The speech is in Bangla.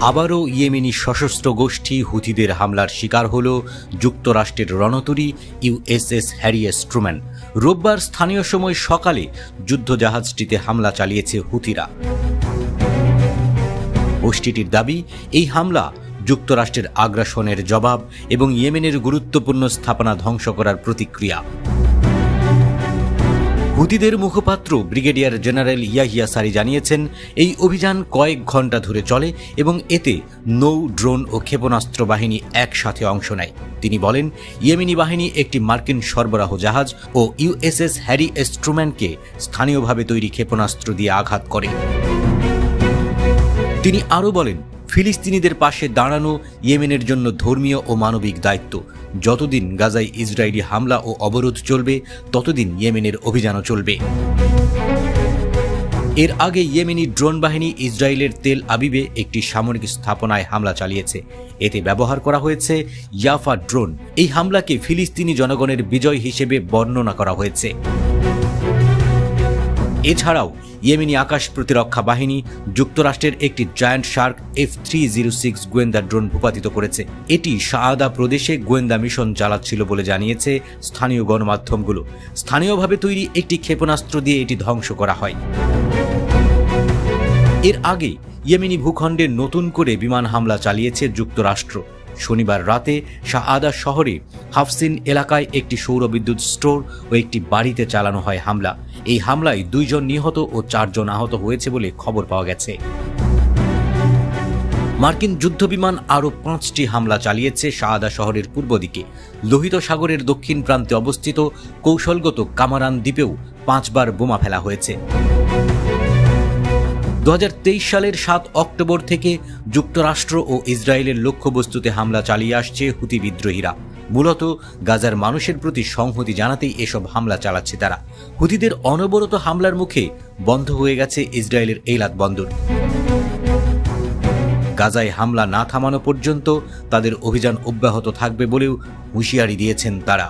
আবারও ইয়েমেনি সশস্ত্র গোষ্ঠী হুথিদের হামলার শিকার হল যুক্তরাষ্ট্রের রণতরী ইউএসএস হ্যারি এস ট্রুম্যান। রোববার স্থানীয় সময় সকালে যুদ্ধজাহাজটিতে হামলা চালিয়েছে হুথিরা। গোষ্ঠীটির দাবি, এই হামলা যুক্তরাষ্ট্রের আগ্রাসনের জবাব এবং ইয়েমেনের গুরুত্বপূর্ণ স্থাপনা ধ্বংস করার প্রতিক্রিয়া। হুথিদের মুখপাত্র ব্রিগেডিয়ার জেনারেল ইয়াহিয়া সারি জানিয়েছেন, এই অভিযান কয়েক ঘণ্টা ধরে চলে এবং এতে নৌ, ড্রোন ও ক্ষেপণাস্ত্র বাহিনী একসাথে অংশ নেয়। তিনি বলেন, ইয়েমেনি বাহিনী একটি মার্কিন সরবরাহ জাহাজ ও ইউএসএস হ্যারি এস ট্রুম্যানকে স্থানীয়ভাবে তৈরি ক্ষেপণাস্ত্র দিয়ে আঘাত করে। তিনি আরও বলেন, ফিলিস্তিনিদের পাশে দাঁড়ানো ইয়েমেনের জন্য ধর্মীয় ও মানবিক দায়িত্ব। যতদিন গাজায় ইসরায়েলি হামলা ও অবরোধ চলবে, ততদিন ইয়েমেনের অভিযানও চলবে। এর আগে ইয়েমেনি ড্রোন বাহিনী ইসরায়েলের তেল আবিবে একটি সামরিক স্থাপনায় হামলা চালিয়েছে। এতে ব্যবহার করা হয়েছে ইয়াফা ড্রোন। এই হামলাকে ফিলিস্তিনি জনগণের বিজয় হিসেবে বর্ণনা করা হয়েছে। এছাড়াও ইয়েমেনি আকাশ প্রতিরক্ষা বাহিনী যুক্তরাষ্ট্রের একটি জায়ান্ট শার্ক F-306 গোয়েন্দা ড্রোন ভূপাতিত করেছে। এটি শাহাদা প্রদেশে গোয়েন্দা মিশন চালাচ্ছিল বলে জানিয়েছে স্থানীয় গণমাধ্যমগুলো। স্থানীয়ভাবে তৈরি একটি ক্ষেপণাস্ত্র দিয়ে এটি ধ্বংস করা হয়। এর আগে ইয়েমেনি ভূখণ্ডে নতুন করে বিমান হামলা চালিয়েছে যুক্তরাষ্ট্র। শনিবার রাতে শাহাদা শহরে হাফসিন এলাকায় একটি সৌরবিদ্যুৎ স্টোর ও একটি বাড়িতে চালানো হয় হামলা। এই হামলায় 2 জন নিহত ও 4 জন আহত হয়েছে বলে খবর পাওয়া গেছে। মার্কিন যুদ্ধবিমান আরও 5টি হামলা চালিয়েছে শাহাদা শহরের পূর্ব দিকে। লোহিত সাগরের দক্ষিণ প্রান্তে অবস্থিত কৌশলগত কামারান দ্বীপেও 5 বার বোমা ফেলা হয়েছে। 2023 সালের 7 অক্টোবর থেকে যুক্তরাষ্ট্র ও ইসরায়েলের লক্ষ্যবস্তুতে হামলা চালিয়ে আসছে হুথি বিদ্রোহীরা। মূলত গাজার মানুষের প্রতি সংহতি জানাতেই এসব হামলা চালাচ্ছে তারা। হুথিদের অনবরত হামলার মুখে বন্ধ হয়ে গেছে ইসরায়েলের এইলাত বন্দর। গাজায় হামলা না থামানো পর্যন্ত তাদের অভিযান অব্যাহত থাকবে বলেও হুঁশিয়ারি দিয়েছেন তারা।